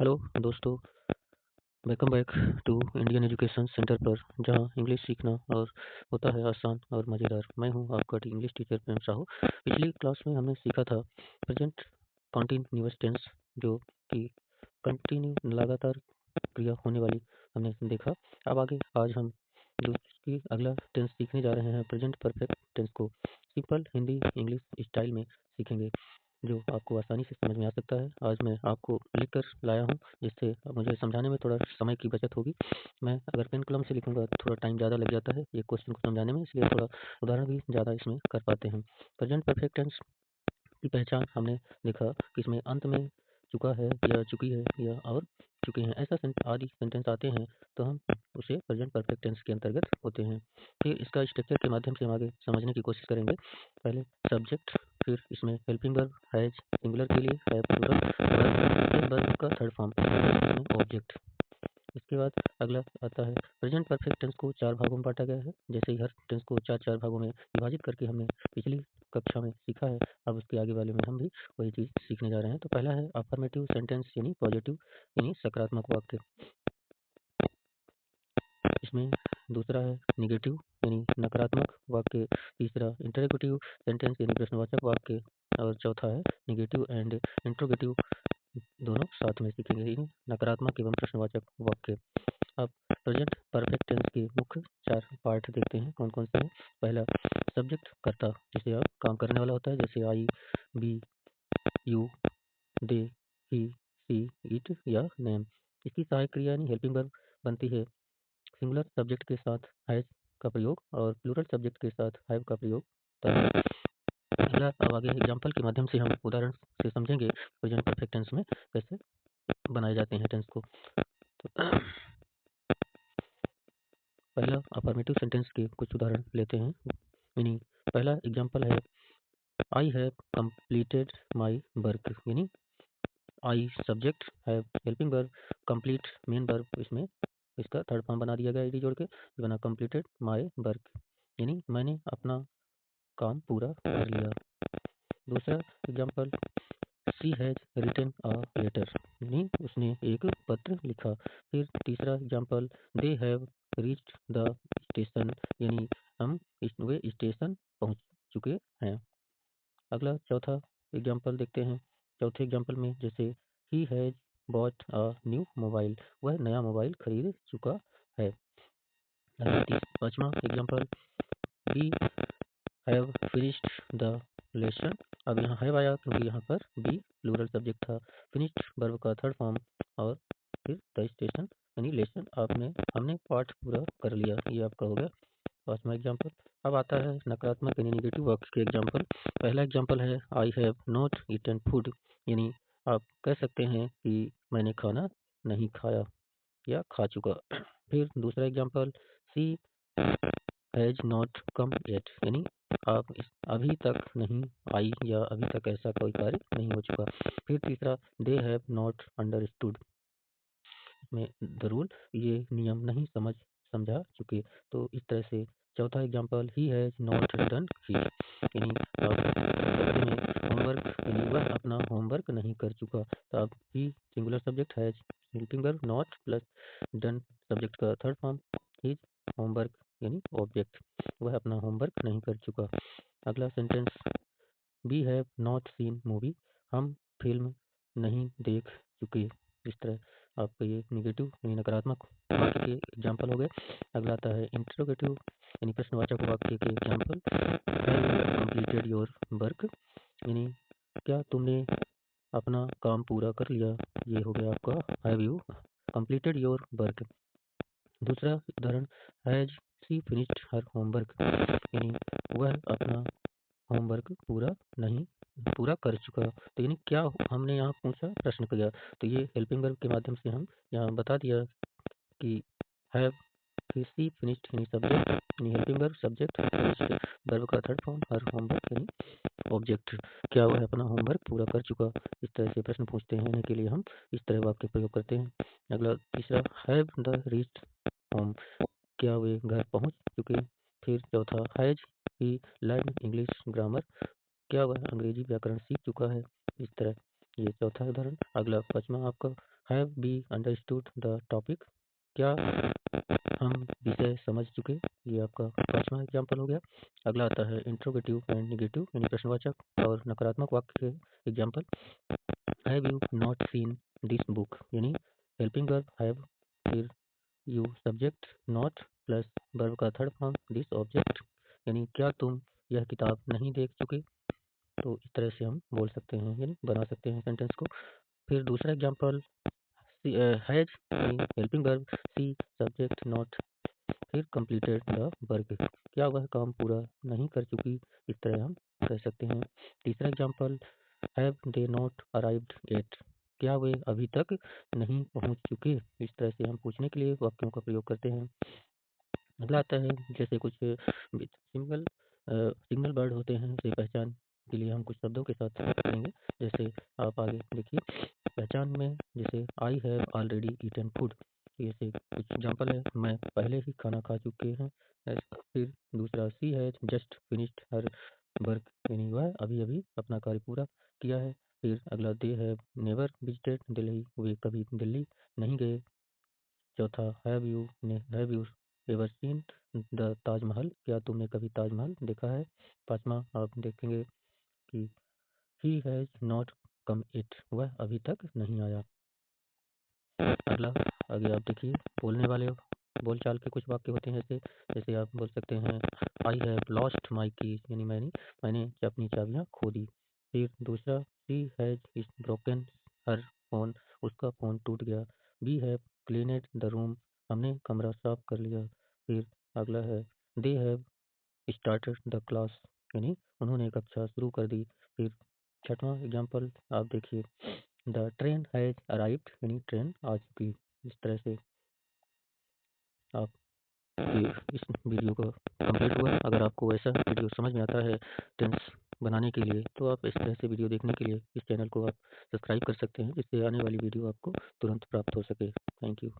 Hello दोस्तों, welcome back to Indian Education Centre पर जहां इंग्लिश सीखना और होता है आसान और मज़ेदार। मैं हूं आपका इंग्लिश टीचर प्रेम साहू। पिछली क्लास में हमने सीखा था प्रेजेंट कॉन्टिन्यूअस टेंस, जो कि कंटिन्यू लगातार क्रिया होने वाली हमने देखा। अब आगे आज हम दूसरी अगला टेंस सीखने जा रहे हैं। प्रेजेंट परफेक्ट टेंस को सिंपल हिंदी इंग्लिश स्टाइल में सीखेंगे, जो आपको आसानी से समझ में आ सकता है। आज मैं आपको लिखकर लाया हूँ, जिससे मुझे समझाने में थोड़ा समय की बचत होगी। मैं अगर पेन कलम से लिखूंगा तो थोड़ा टाइम ज़्यादा लग जाता है ये क्वेश्चन को समझाने में, इसलिए थोड़ा उदाहरण भी ज़्यादा इसमें कर पाते हैं। प्रेजेंट परफेक्ट टेंस की पहचान हमने देखा कि इसमें अंत में चुका है या चुकी है या और चुके हैं ऐसा आदि सेंटेंस आते हैं तो हम उसे प्रेजेंट परफेक्ट टेंस के अंतर्गत होते हैं। फिर इसका स्ट्रक्चर के माध्यम से हम आगे समझने की कोशिश करेंगे। पहले सब्जेक्ट, फिर इसमें हेल्पिंग वर्ब हैज सिंगुलर के लिए, हैव प्लूरल, वर्ब का थर्ड फॉर्म ऑब्जेक्ट। इसके बाद अगला आता है प्रेजेंट परफेक्ट टेंस को 4 भागों में बांटा गया है। जैसे ही हर टेंस को 4 भागों में विभाजित करके हमने पिछली कक्षा में सीखा है, अब उसके आगे वाले में हम भी वही चीज़ सीखने जा रहे हैं। तो पहला है अफर्मेटिव सेंटेंस यानी पॉजिटिव यानी सकारात्मक वाक्य। इसमें दूसरा है निगेटिव यानी नकारात्मक वाक्य। तीसरा इंटरोगेटिव सेंटेंस यानी प्रश्नवाचक वाक्य। और चौथा है निगेटिव एंड इंट्रोगेटिव, दोनों साथ में सीखेंगे, यानी नकारात्मक एवं प्रश्नवाचक वाक्य। अब प्रेजेंट परफेक्ट टेंस के मुख्य 4 पार्ट देखते हैं कौन कौन से हैं। पहला सब्जेक्ट, कर्ता, जिसे आप काम करने वाला होता है, जैसे I, we, you, they, he, she, it या नेम। इसकी सहायक क्रिया यानी हेल्पिंग वर्ब बनती है सिंगुलर सब्जेक्ट के साथ हैज का प्रयोग और प्लूरल सब्जेक्ट के साथ हैव का प्रयोग होता है। अगला अब आगे एग्जाम्पल के माध्यम से हम उदाहरण से समझेंगे प्रेजेंट परफेक्ट टेंस में कैसे बनाए जाते हैं टेंस को। तो पहला अफर्मेटिव सेंटेंस के कुछ उदाहरण लेते हैं। यानी पहला एग्जाम्पल है I have completed my work, यानी I subject, have helping verb, complete main verb, इसमें इसका थर्ड फॉर्म बना दिया गया ईडी जोड़ के, बना कंप्लीटेड माई वर्क, यानी मैंने अपना काम पूरा कर लिया। दूसरा example she has written a letter, यानी उसने एक पत्र लिखा। फिर तीसरा example they have reached the station, यानी वे स्टेशन पहुंच चुके हैं। अगला चौथा एग्जाम्पल देखते हैं। चौथे एग्जाम्पल में जैसे he has bought a new mobile, वह नया मोबाइल खरीद चुका है। पांचवा example we have finished the lesson. अब यहाँ हैव आया क्योंकि यहाँ पर बी प्लूरल सब्जेक्ट था। फिनिश्ड वर्ब का थर्ड फॉर्म और फिर द स्टेशन यानी लेसन, हमने पाठ पूरा कर लिया, ये आपका हो गया पांचवा एग्जाम्पल। अब आता है नकारात्मक यानी निगेटिव वाक्य के एग्जाम्पल। पहला एग्जाम्पल है I have not eaten food, यानी आप कह सकते हैं कि मैंने खाना नहीं खाया या खा चुका। फिर दूसरा example she has not come yet, यानी अभी तक नहीं आई या अभी तक ऐसा कोई कार्य नहीं हो चुका। फिर तीसरा दे हैव नॉट अंडरस्टूड में द रूल, ये नियम नहीं समझा चुके। तो इस तरह से चौथा example he has not done his, यानी होमवर्क, यानी वह अपना होमवर्क नहीं कर चुका। तो अब he singular subject has helping verb not plus done subject का थर्ड फॉर्म हिज होमवर्क यानी ऑब्जेक्ट, वह अपना होमवर्क नहीं कर चुका। अगला sentence we have not seen movie, हम फिल्म नहीं देख चुके। इस तरह आपका ये निगेटिव यानी नकारात्मक वाक्य के एग्जाम्पल हो गए। अगला आता है इंटरोगेटिव यानी प्रश्नवाचक वाक्य के example. Have completed your work, यानी क्या तुमने अपना काम पूरा कर लिया, ये हो गया आपका have you completed your work. दूसरा उदाहरण has she finished her homework, यानी वह अपना होमवर्क पूरा कर चुका। तो यानी क्या हमने यहाँ पूछा, प्रश्न किया, तो ये हेल्पिंग वर्ब के माध्यम से हम यहाँ बता दिया कि हैव सी फिनिश्ड यानी सब्जेक्ट यानी helping verb subject, finished verb का थर्ड फॉर्म, हर होमवर्क यानी ऑब्जेक्ट, क्या वह अपना होमवर्क पूरा कर चुका। इस तरह से प्रश्न पूछते हैं के लिए हम इस तरह वाक्य प्रयोग करते हैं। अगला तीसरा हैव द रीच्ड होम, क्या वे घर पहुँच चुके। फिर चौथा has he learn English grammar, क्या वह अंग्रेजी व्याकरण सीख चुका है। इस तरह ये चौथा उदाहरण। अगला पांचवा आपका have we understood the topic, क्या हम विषय समझ चुके। ये आपका 5वां एग्जाम्पल हो गया। अगला आता है इंट्रोगेटिव एंड निगेटिव यानी प्रश्नवाचक और नकारात्मक वाक्य के example. Have you not seen this book यानी हेल्पिंग वर्ब हैव, फिर you subject not plus verb का थर्ड फॉर्म दिस ऑब्जेक्ट यानी क्या तुम यह किताब नहीं देख चुके। तो इस तरह से हम बोल सकते हैं यानी बना सकते हैं सेंटेंस को। फिर दूसरा एग्जाम्पल हैज यानी helping verb, she subject not, फिर कंप्लीटेड द वर्क, क्या वह काम पूरा नहीं कर चुकी। इस तरह हम कह सकते हैं। तीसरा example have they not arrived yet, क्या वे अभी तक नहीं पहुंच चुके। इस तरह से हम पूछने के लिए वाक्यों का प्रयोग करते हैं। अगला आता है जैसे कुछ सिग्नल वर्ड होते हैं, इसे पहचान के लिए हम कुछ शब्दों के साथ करेंगे। जैसे आप आगे देखिए पहचान में, जैसे I have already eaten food, जैसे कुछ एग्जाम्पल है, मैं पहले ही खाना खा चुके हैं। फिर दूसरा she has just finished her work यानी वह अभी अभी अपना कार्य पूरा किया है। फिर अगला they have never visited Delhi, वे कभी दिल्ली नहीं गए। चौथा have you ever seen the Taj Mahal, क्या तुमने कभी ताजमहल देखा है। पांचवा आप देखेंगे कि ही हैज नॉट कम इट, वह अभी तक नहीं आया। अगला आगे आप देखिए बोलने वाले बोलचाल के कुछ वाक्य होते हैं, जैसे जैसे आप बोल सकते हैं I have lost my keys यानी मैंने अपनी चाबियां खो दी। फिर दूसरा she has is broken her phone, उसका फ़ोन टूट गया। वी हैव क्लीनेड द रूम, हमने कमरा साफ कर लिया। फिर अगला है they have started the class यानी उन्होंने कक्षा शुरू कर दी। फिर छठवां एग्जाम्पल आप देखिए द ट्रेन हैज अराइव्ड यानी ट्रेन आ चुकी। इस तरह से आप ये इस वीडियो का कंप्लीट हुआ। अगर आपको ऐसा वीडियो समझ में आता है टेंस बनाने के लिए, तो आप इस तरह से वीडियो देखने के लिए इस चैनल को आप सब्सक्राइब कर सकते हैं, जिससे आने वाली वीडियो आपको तुरंत प्राप्त हो सके। Thank you.